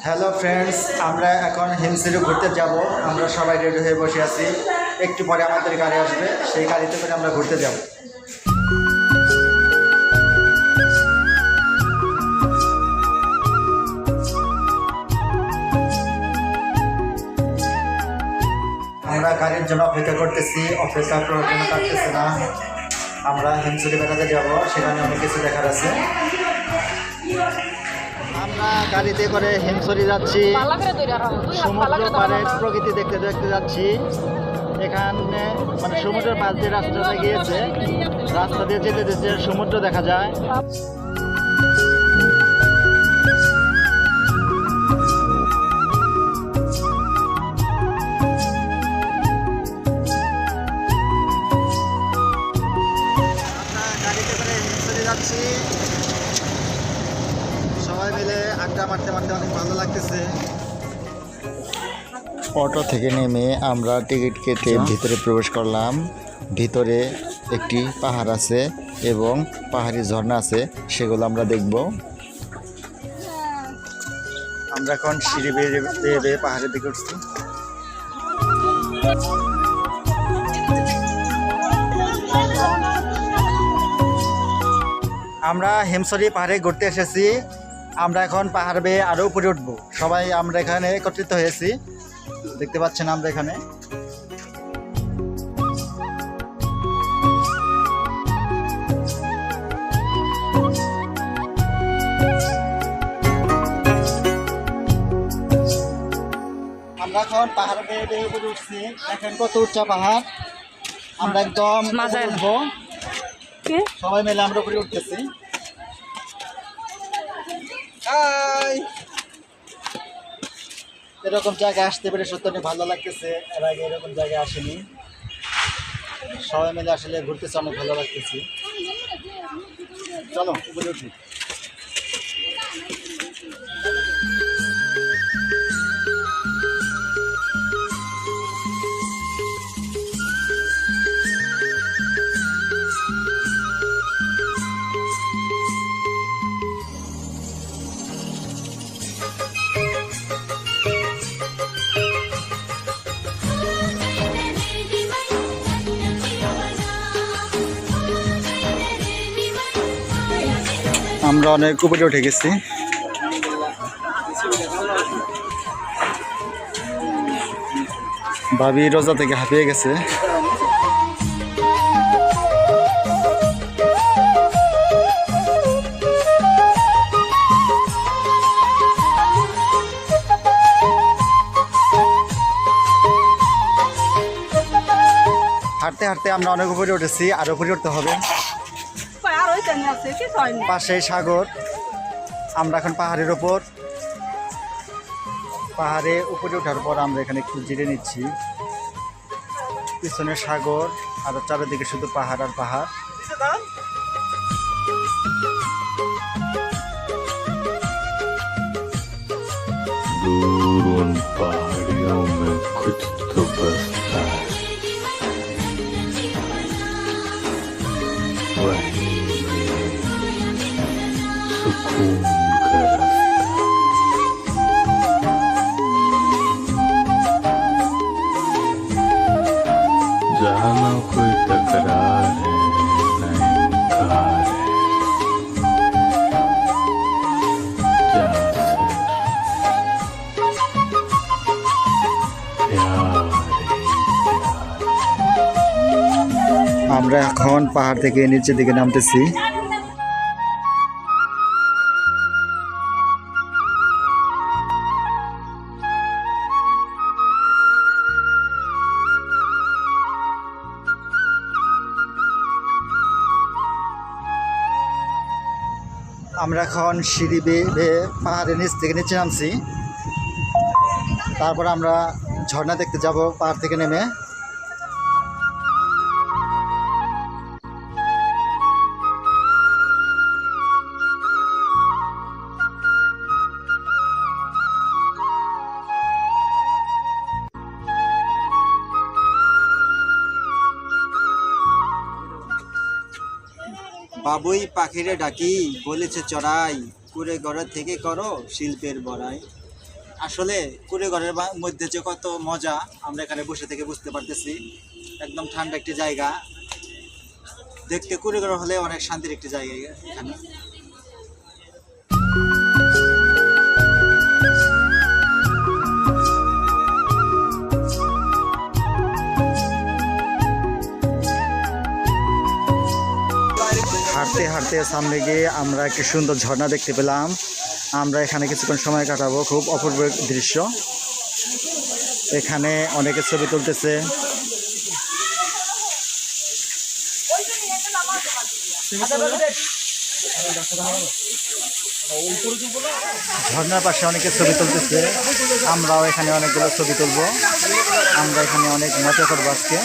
Hello friends, আমরা এখন হিমসিরে ঘুরতে যাব। আমরা সবাই রেডি হয়ে বসে আছি। একটু পরে আমাদের গাড়ি আসবে, সেই গাড়িতে করে আমরা ঘুরতে যাব। আমরা গাড়ির জন্য অপেক্ষা করতেছি, অপেক্ষা করার জন্য কাটতেছে না। আমরা হিমসিরে বেড়াতে যাব, সেখানে অনেক কিছু দেখার আছে। আমরা গাড়িতে করে হিমসরি যাচ্ছি, সমুদ্র পাড়ের প্রকৃতি দেখতে দেখতে যাচ্ছি। এখানে মানে সমুদ্রের পাশ দিয়ে রাস্তাটা গিয়েছে, রাস্তা দিয়ে যেতে যেতে সমুদ্র দেখা যায়। আমরা গাড়িতে করে হিমসরি যাচ্ছি, সবাই মিলে আড্ডা মারতে মারতে অনেক ভালো লাগতেছে। অটো থেকে নেমে আমরা টিকিট কেটে ভিতরে প্রবেশ করলাম। ভিতরে একটি পাহাড় আছে এবং পাহাড়ি ঝর্ণা আছে, সেগুলো আমরা দেখব। আমরা এখন সিঁড়ি বেয়ে বেয়ে পাহাড়ের দিকে উঠছি। আমরা হিমসরি পাহাড়ে ঘুরতে এসেছি। আমরা এখন পাহাড় বেয়ে আরও উপরে উঠবো। সবাই আমরা এখানে একত্রিত হয়েছি, দেখতে পাচ্ছেন আমরা এখানে। আমরা এখন পাহাড় বেয়ে বেয়ে উপরে উঠছি। এখন কত উচ্চা পাহাড়, আমরা একদম উঠবো। সবাই মিলে আমরা উপরে উঠতেছি। এরকম জায়গায় আসতে পেরে সত্যি অনেক ভালো লাগতেছে। এর আগে এরকম জায়গায় আসেনি। সবাই মিলে আসলে ঘুরতেছে, অনেক ভালো লাগতেছে। চলো উপরে উঠি। আমরা অনেক উপরে উঠে গেছি। ভাবি রোজা থেকে হাঁপিয়ে গেছে। হাঁটতে হাঁটতে আমরা অনেক উপরে উঠেছি, আর উপরে উঠতে হবে। পাশে সাগর। আমরা এখন পাহাড়ের ওপর। পাহাড়ে উপরে ওঠার পর আমরা এখানে একটু জিরে নিচ্ছি। পিছনে সাগর, আর চারিদিকে শুধু পাহাড় আর পাহাড়। दूर उन पहाड़ियों में कुछ तो बसता है, वही सुकून का रास्ता। जहाँ ना कोई तकरार है, ना इनकार है, जहाँ सिर्फ प्यार ही प्यार। আমরা এখন পাহাড় থেকে নিচের দিকে নামতেছি। আমরা এখন সিঁড়ি বেয়ে পাহাড়ের নিচ থেকে নিচে নামছি। তারপর আমরা ঝর্ণা দেখতে যাব পাহাড় থেকে নেমে। বাবুই পাখিরে ডাকি বলেছে চড়াই, কুড়ে ঘর থেকে করো শিল্পের বড়াই। আসলে কুড়িঘরের মধ্যে যে কত মজা আমরা এখানে বসে থেকে বুঝতে পারতেছি। একদম ঠান্ডা একটি জায়গা, দেখতে কুড়িঘর হলে অনেক শান্তির একটি জায়গা এখানে। হাঁটতে হাঁটতে সামনে গিয়ে আমরা একটি সুন্দর ঝর্ণা দেখতে পেলাম। আমরা এখানে কিছুক্ষণ সময় কাটাবো, খুব অপূর্ব দৃশ্য। এখানে অনেকে ছবি তুলতেছে। ঝর্ণার পাশে অনেকে ছবি তুলতেছে, আমরাও এখানে অনেকগুলো ছবি তুলবো। আমরা এখানে অনেক মজা করবো আজকে।